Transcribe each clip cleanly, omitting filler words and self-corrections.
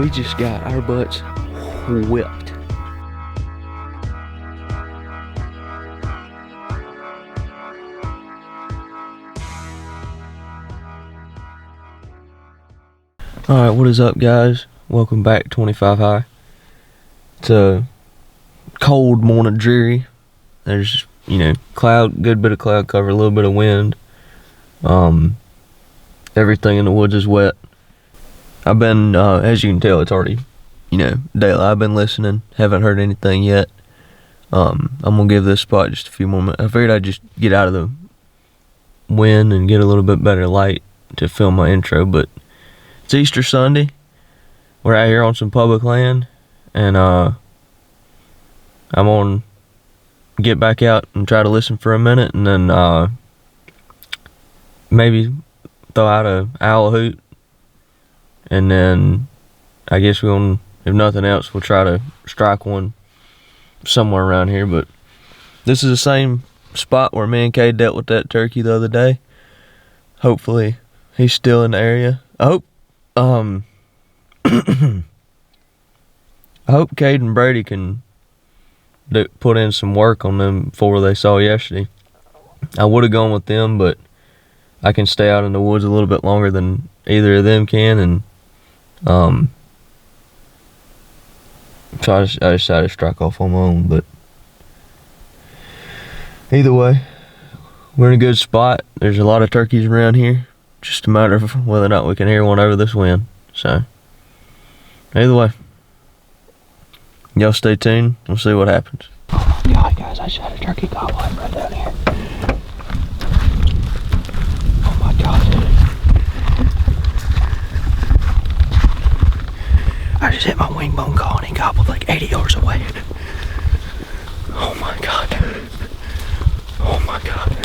we just got our butts whipped. Alright, what is up, guys? Welcome back, 25 High. It's a cold morning, dreary. There's, cloud, good bit of cloud cover, a little bit of wind. Everything in the woods is wet. I've been, as you can tell, it's already, daylight. I've been listening, haven't heard anything yet. I'm gonna give this spot just a few more minutes. I figured I'd just get out of the wind and get a little bit better light to film my intro, but it's Easter Sunday. We're out here on some public land, and I'm gonna get back out and try to listen for a minute, and then maybe throw out a owl hoot, and then I guess if nothing else, we'll try to strike one somewhere around here. But this is the same spot where me and Kay dealt with that turkey the other day. Hopefully he's still in the area. I hope Cade and Brady can put in some work on them four they saw yesterday. I would have gone with them, but I can stay out in the woods a little bit longer than either of them can, and so I decided to strike off on my own. But either way, we're in a good spot. There's a lot of turkeys around here. Just a matter of whether or not we can hear one over this wind. So either way, y'all stay tuned. We'll see what happens. Oh my God, guys, I shot a turkey gobbler right down here. Oh my God. I just hit my wing bone call and he gobbled like 80 yards away. Oh my God. Oh my God.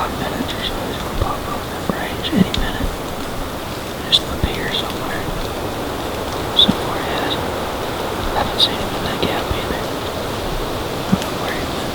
5 minutes or so, he's gonna pop up in range any minute. Just up here somewhere. Somewhere he has him. I haven't seen him in that gap either. I don't know where he went.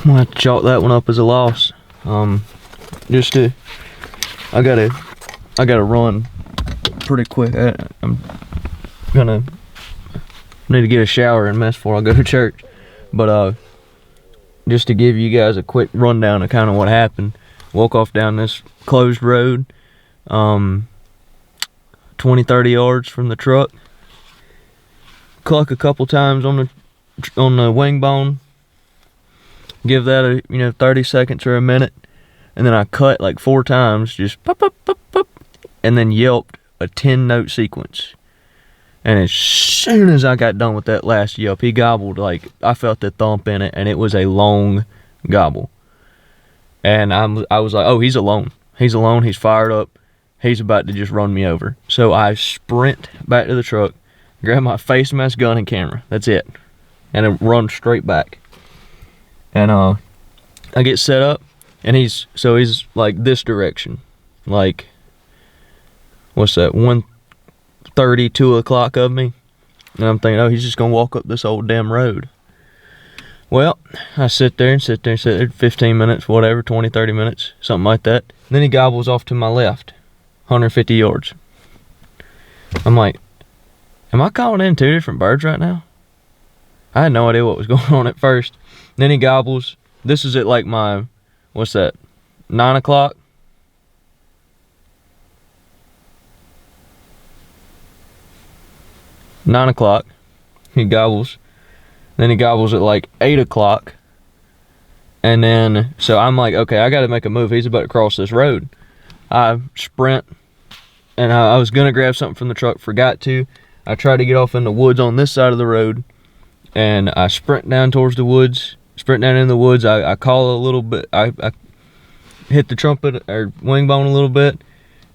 I'm gonna have to chalk that one up as a loss. I gotta run pretty quick. I'm gonna need to get a shower and mess before I go to church. But just to give you guys a quick rundown of kind of what happened. Woke off down this closed road, 20-30 yards from the truck. Cluck a couple times on the wing bone. Give that a 30 seconds or a minute, and then I cut like 4 times, just pop pop pop pop, and then yelped a 10-note sequence. And as soon as I got done with that last yelp, he gobbled, like I felt the thump in it, and it was a long gobble. And I was like, oh, he's alone. He's alone. He's fired up. He's about to just run me over. So I sprint back to the truck, grab my face mask, gun, and camera. That's it, and then run straight back. And I get set up, and he's like this direction, like what's that, 1:30, 2 o'clock of me. And I'm thinking, oh, he's just gonna walk up this old damn road. Well, I sit there 15 minutes, whatever, 20, 30 minutes, something like that. And then he gobbles off to my left, 150 yards. I'm like, am I calling in 2 different birds right now? I had no idea what was going on at first. Then he gobbles. This is at like my, what's that, 9 o'clock? He gobbles. Then he gobbles at like 8 o'clock. And then, so I'm like, okay, I got to make a move. He's about to cross this road. I sprint, and I was going to grab something from the truck, forgot to. I tried to get off in the woods on this side of the road, and I sprint down towards the woods. Sprint down in the woods. I call a little bit. I hit the trumpet or wing bone a little bit,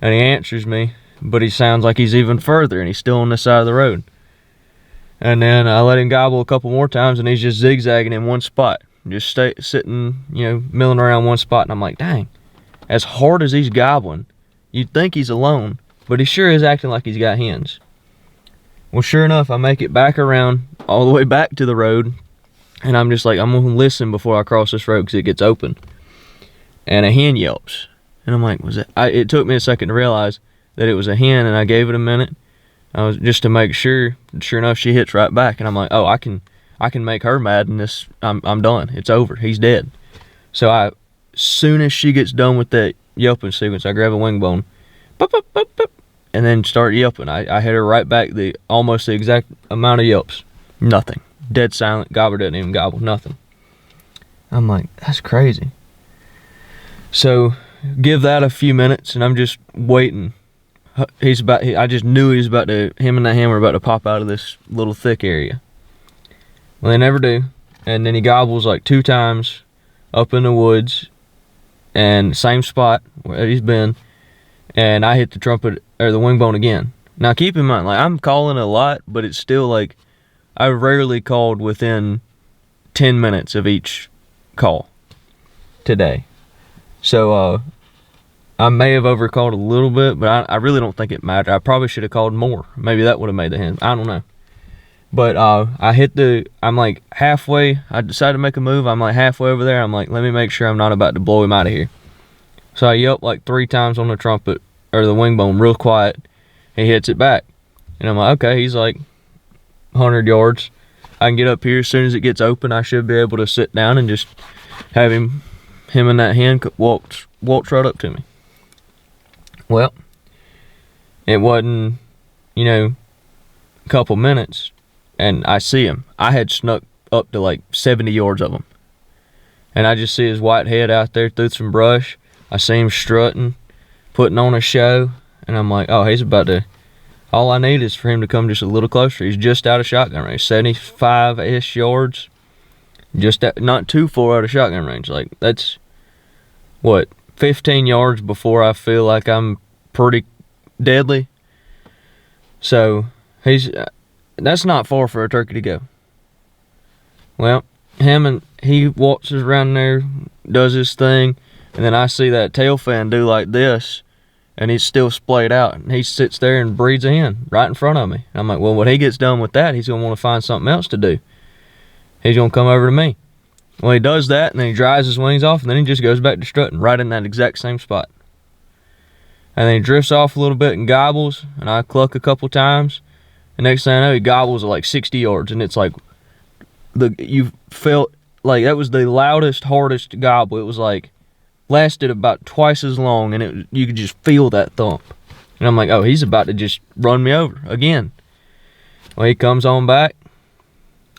and he answers me, but he sounds like he's even further, and he's still on this side of the road. And then I let him gobble a couple more times, and he's just zigzagging in one spot, just sitting, milling around one spot. And I'm like, dang, as hard as he's gobbling, you'd think he's alone, but he sure is acting like he's got hens. Well, sure enough, I make it back around all the way back to the road, and I'm just like, I'm gonna listen before I cross this road because it gets open. And a hen yelps, And I'm like, it took me a second to realize that it was a hen, and I gave it a minute. I was just to make sure. Sure enough, she hits right back, and I'm like, oh, I can make her mad, and I'm done. It's over. He's dead. So as soon as she gets done with that yelping sequence, I grab a wing bone, boop, boop, boop, boop, and then start yelping. I hit her right back almost the exact amount of yelps. Nothing. Dead silent. Gobbler didn't even gobble. Nothing. I'm like, that's crazy. So give that a few minutes, and I'm just waiting. I just knew him and that hen were about to pop out of this little thick area. Well, they never do. And then he gobbles like 2 times up in the woods, and same spot where he's been, and I hit the trumpet or the wing bone again. Now keep in mind, like, I'm calling a lot, but it's still like I rarely called within 10 minutes of each call today. So I may have overcalled a little bit, but I really don't think it mattered. I probably should have called more. Maybe that would have made the hen. I don't know. But I'm like halfway. I decided to make a move. I'm like halfway over there. I'm like, let me make sure I'm not about to blow him out of here. So I yelp like 3 times on the trumpet, or the wing bone, real quiet. He hits it back. And I'm like, okay, he's like 100 yards. I can get up here. As soon as it gets open, I should be able to sit down and just have him and that hen walked right up to me. Well, it wasn't, a couple minutes, and I see him. I had snuck up to like 70 yards of him, and I just see his white head out there through some brush. I see him strutting, putting on a show, and I'm like, oh, he's about to. All I need is for him to come just a little closer. He's just out of shotgun range, 75-ish yards, not too far out of shotgun range. Like, that's what, 15 yards before I feel like I'm pretty deadly. So that's not far for a turkey to go. Well, he walks around there, does his thing, and then I see that tail fan do like this, and he's still splayed out, and he sits there and breeds a hen right in front of me. And I'm like, well, when he gets done with that, he's gonna want to find something else to do. He's gonna come over to me. Well, he does that, and then he dries his wings off, and then he just goes back to strutting right in that exact same spot. And then he drifts off a little bit and gobbles, and I cluck a couple times, and next thing I know, he gobbles at like 60 yards, and it's like, you felt like that was the loudest, hardest gobble. It was like, lasted about twice as long, and you could just feel that thump. And I'm like, oh, he's about to just run me over again. Well, he comes on back.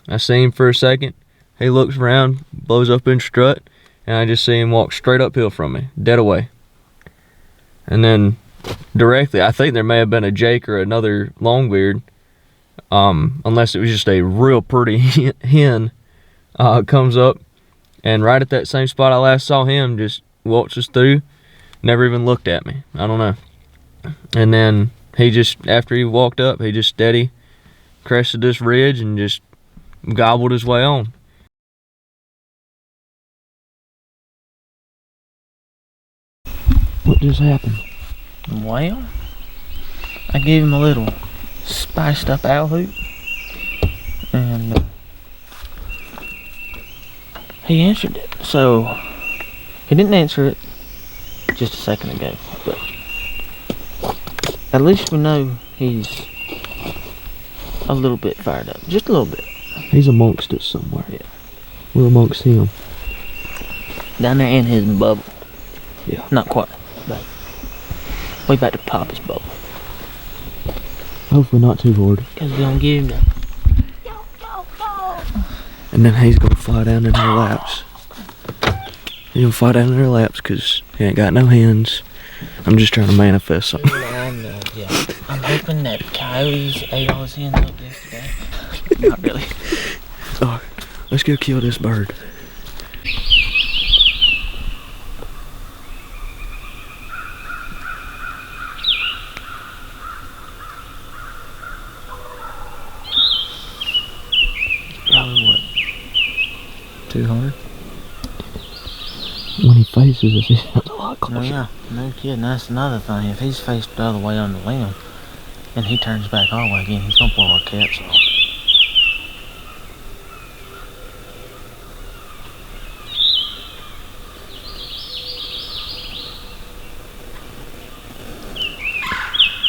I see him for a second. He looks around, blows up in strut, and I just see him walk straight uphill from me, dead away. And then directly, I think there may have been a Jake or another longbeard, unless it was just a real pretty hen, comes up, and right at that same spot I last saw him, just waltzes through, never even looked at me. I don't know. And then after he walked up, he just steady crested this ridge and just gobbled his way on. What just happened? Well, I gave him a little spiced up owl hoot, and he answered it. So he didn't answer it just a second ago, but at least we know he's a little bit fired up, just a little bit. He's amongst us somewhere. Yeah, we're amongst him. Down there in his bubble. Yeah, not quite. But we about to pop his bubble. Hopefully not too hard. Because we're going to give him that. And then he's going to fly down in their laps. He's going to fly down in their laps because he ain't got no hands. I'm just trying to manifest something. Yeah. I'm hoping that coyotes ate all his hens up yesterday. Not really. Oh, let's go kill this bird. Probably what? 200? When he faces us, he sounds a lot closer. No, yeah, no kidding. That's another thing. If he's faced the other way on the limb and he turns back our way again, he's gonna blow our caps off.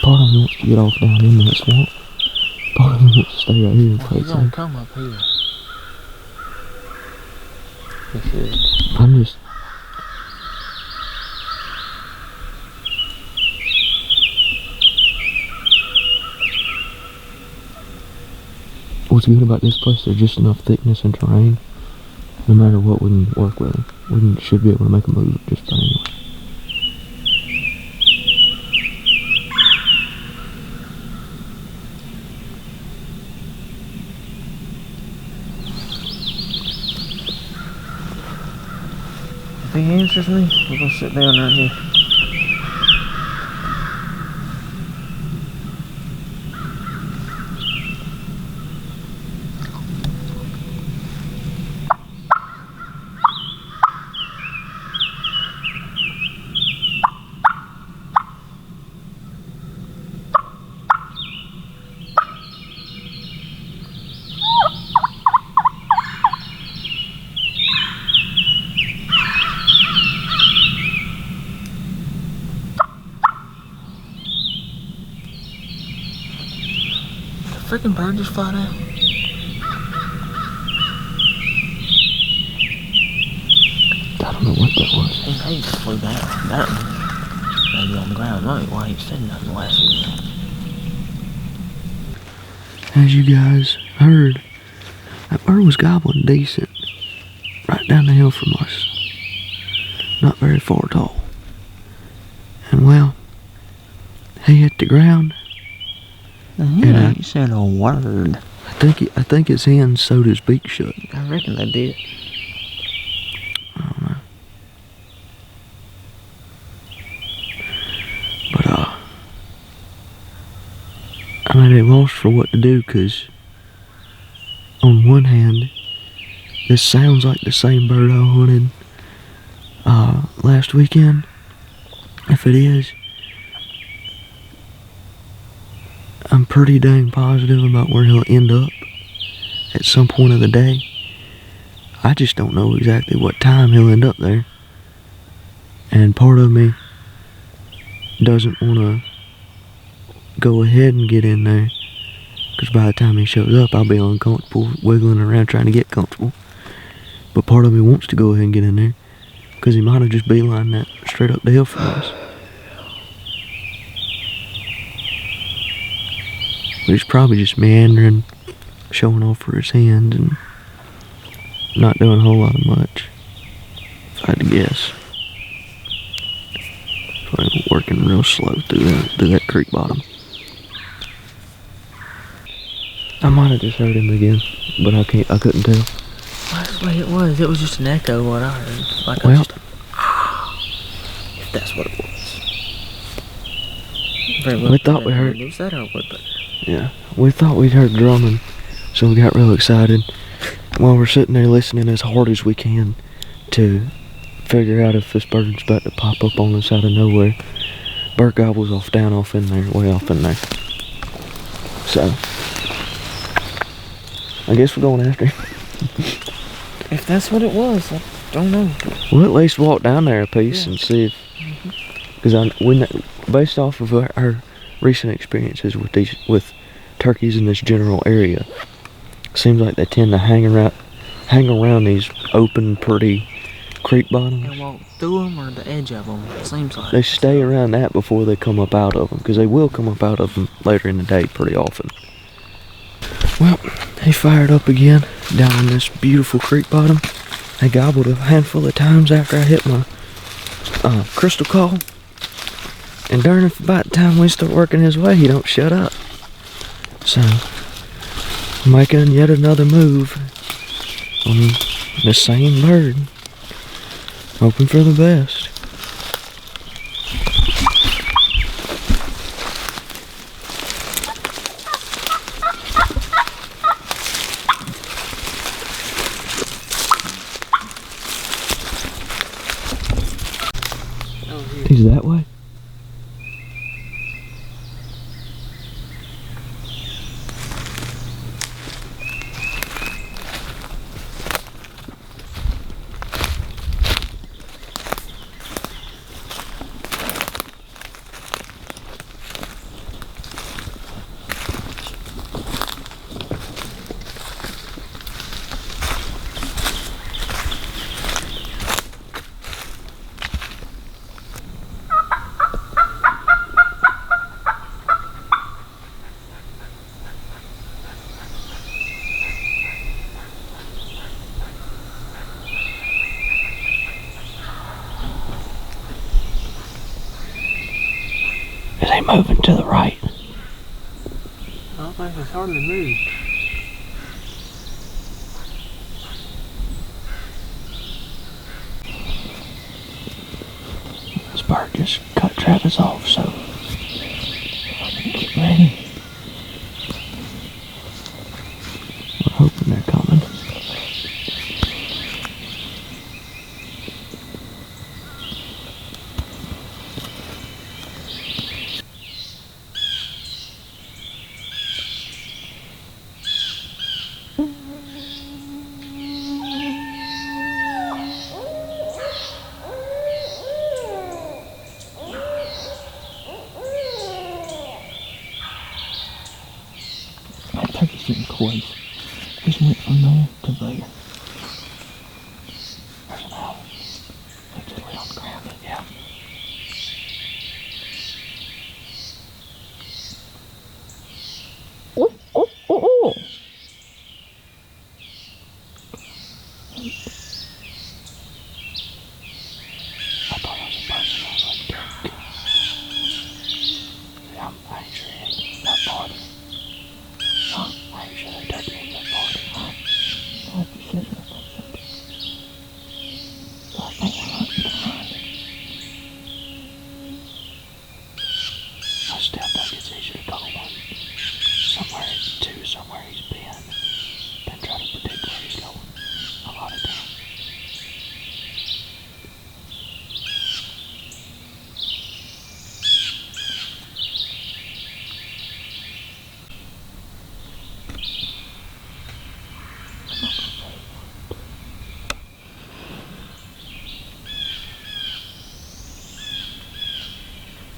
Part of me wants to get off down in that swamp. Part of me wants to stay right here and play He's gonna come up here. He should. I'm just... What's good about this place, there's just enough thickness and terrain. No matter what, we can work with him. Should be able to make a move just about anyway. If he answers me, we're gonna sit down right here. Freaking bird just fly down. I don't know what that was. He just flew down. That one maybe on the ground. Maybe why he said nothing last week. As you guys heard, that bird was gobbling decent. Right down the hill from us. Not very far at all. And well, he hit the ground. He ain't said a word. I think his hands sewed his beak shut. I reckon they did. I don't know. But, I'm at a loss for what to do, because on one hand, this sounds like the same bird I hunted last weekend. If it is, I'm pretty dang positive about where he'll end up at some point of the day. I just don't know exactly what time he'll end up there. And part of me doesn't want to go ahead and get in there, because by the time he shows up, I'll be uncomfortable wiggling around trying to get comfortable. But part of me wants to go ahead and get in there, because he might have just beelined that straight up the hill for us. But he's probably just meandering, showing off for his hands, and not doing a whole lot of much, if I had to guess. So I'm working real slow through that creek bottom. I might have just heard him again, but I couldn't tell. That's the way it was. It was just an echo of what I heard. Like Well, if that's what it was. Very well we thought we heard. Was that our woodpecker? Yeah, we thought we'd heard drumming, so we got real excited while we're sitting there listening as hard as we can to figure out if this bird's about to pop up on us out of nowhere. Bird gobbles off in there, way off in there. So, I guess we're going after him. If that's what it was, I don't know. We'll at least walk down there a piece and see if, because based off of our recent experiences with turkeys in this general area, seems like they tend to hang around these open, pretty creek bottoms. And walk through them or the edge of them, it seems like. They stay around that before they come up out of them, because they will come up out of them later in the day pretty often. Well, he fired up again down on this beautiful creek bottom. I gobbled a handful of times after I hit my crystal call. And darn if about the time we start working his way, he don't shut up. So, making yet another move on the same bird. Hoping for the best. He's that way? Is he moving to the right? I don't think it's hardly moved. This bird just cut Travis off, so I'm gonna get ready. We're hoping they're coming. That turkey's getting close. Just went from there to there. There's an owl. He just lay on the ground, but yeah. Oh, oh, oh, oh. I thought it was a person. I was like, duck. Yeah, I ain't sure it ain't that far. Huh? I ain't sure that turkey ain't that far. Huh? Like you said, that's what I said. So I think we're hunting behind it. I still think it's easier to call one somewhere to somewhere he's been than try to predict where he's going a lot of times.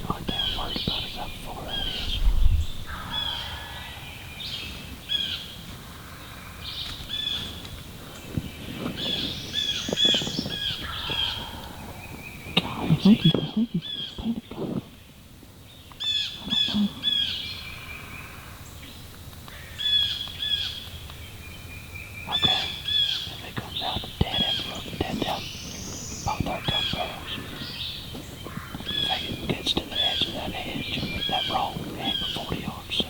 The only thing I'm worried about is how far that is. God, I think he's painted color. I don't know. Okay, if it comes out dead and look dead down both our gun barrels. If it gets to the edge of that roll, it ain't but 40 yards, so.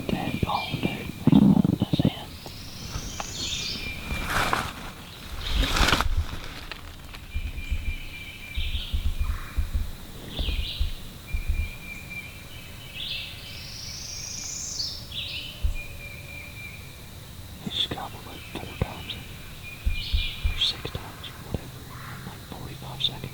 Dead gone, dude. He's pulling us in. He just gobbled like 4 times, or 6 times, or whatever, in like 45 seconds.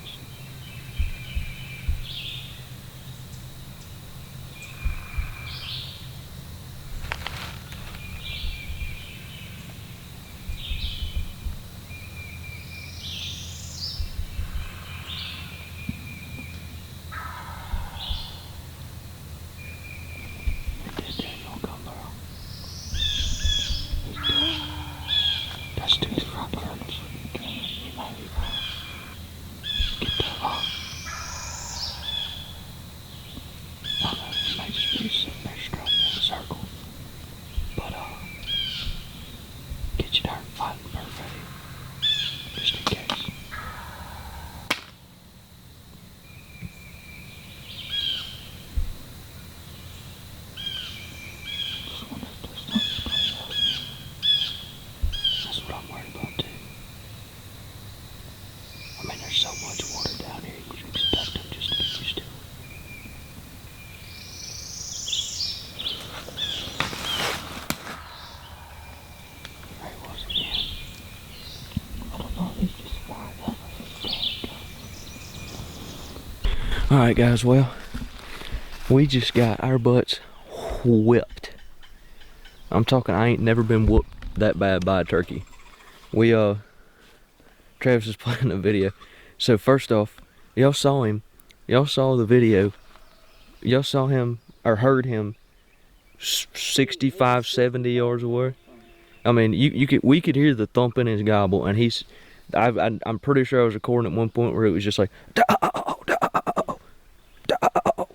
He did Daniel Gobbler. That's two front birds. He might get the I don't know, he might just be sitting there strutting in a circle. But get you darn fighting bird ready. Just in case. Just wonder if there's something coming out. That's what I'm worried about too. I mean, there's so much water down here, you'd expect them just to get used to it. There he was again. I don't know if he's just fired up or if he's dead. Alright guys, well, we just got our butts whipped. I'm talking, I ain't never been whooped that bad by a turkey. We Travis is playing a video. So first off, y'all saw him. Y'all saw the video. Y'all saw him or heard him 65, 70 yards away. I mean, we could hear the thump in his gobble, and I'm pretty sure I was recording at one point where it was just like, "Da-oh, da-oh, da-oh,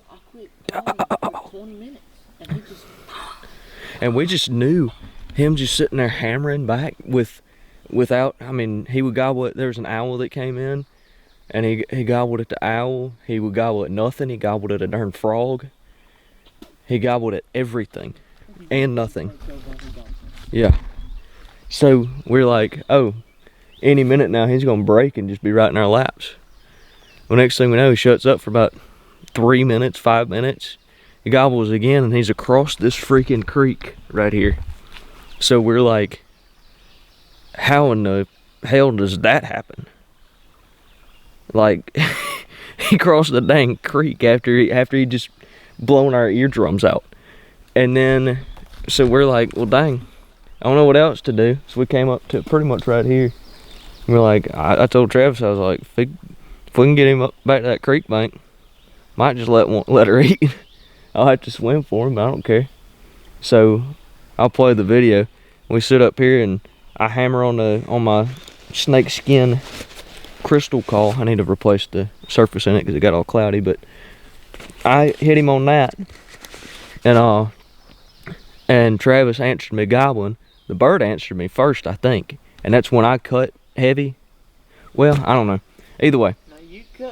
da-oh." 20 minutes, and he just... And we just knew him just sitting there hammering back without, I mean, he would gobble it. There was an owl that came in, and he gobbled at the owl. He would gobble at nothing. He gobbled at a darn frog. He gobbled at everything and nothing. Yeah. So we're like, oh, any minute now he's gonna break and just be right in our laps. Well, next thing we know, he shuts up for about 3 minutes, 5 minutes. He gobbles again, and he's across this freaking creek right here. So we're like, how in the hell does that happen? Like, he crossed the dang creek after he just blown our eardrums out. And then, so we're like, well, dang, I don't know what else to do. So we came up to pretty much right here. And we're like, I told Travis, I was like, if we can get him up back to that creek bank, might just let her eat. I'll have to swim for him, I don't care. So I'll play the video. We sit up here and I hammer on my snake skin crystal call. I need to replace the surface in it because it got all cloudy, but I hit him on that, and Travis answered me gobbling. The bird answered me first, I think, and that's when I cut heavy. Well, I don't know. Either way. No,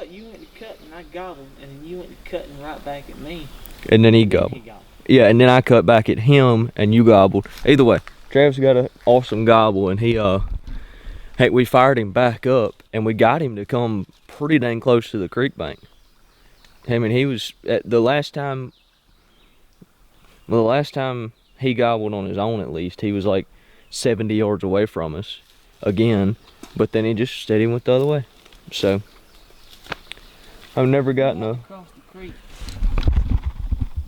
you went to cut and I gobbled, and then you went to cutting right back at me. And then he gobbled. Yeah, and then I cut back at him and you gobbled. Either way, Travis got an awesome gobble, and hey, we fired him back up and we got him to come pretty dang close to the creek bank. I mean, he was at the last time he gobbled on his own, at least he was like 70 yards away from us again, but then he just steady went the other way. So I've never gotten across the creek.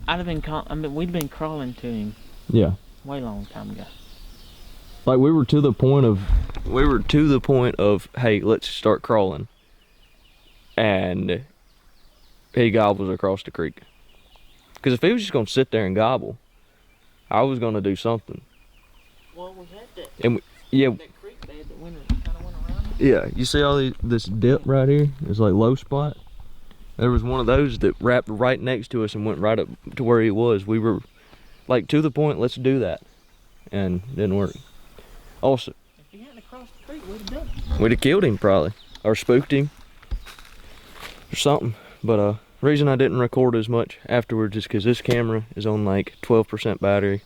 We'd been crawling to him. Yeah. Way long time ago. Like we were to the point of hey, let's start crawling, and he gobbles across the creek. Because if he was just gonna sit there and gobble, I was gonna do something. Well, we had that. And yeah. That creek bed that kind of went around. Yeah, you see all this dip right here? It's like low spot. There was one of those that wrapped right next to us and went right up to where he was. We were like to the point, let's do that, and it didn't work. Also, if he hadn't crossed the creek, we'd have done it. We'd have killed him probably, or spooked him, or something. But reason I didn't record as much afterwards is because this camera is on like 12% battery,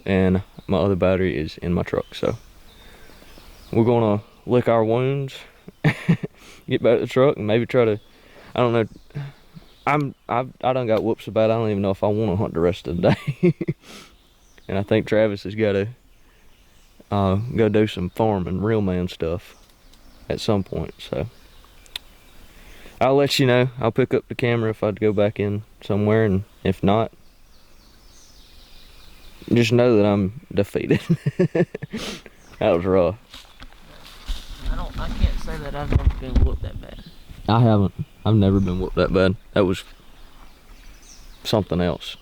and my other battery is in my truck. So we're gonna lick our wounds, get back to the truck, and maybe try to. I don't know. I done got whooped so bad I don't even know if I want to hunt the rest of the day. And I think Travis has got to go do some farming, real man stuff at some point. So I'll let you know. I'll pick up the camera if I'd go back in somewhere, and if not, just know that I'm defeated. That was rough. I can't say that I've never been whooped that bad. I haven't. I've never been whooped that bad. That was something else.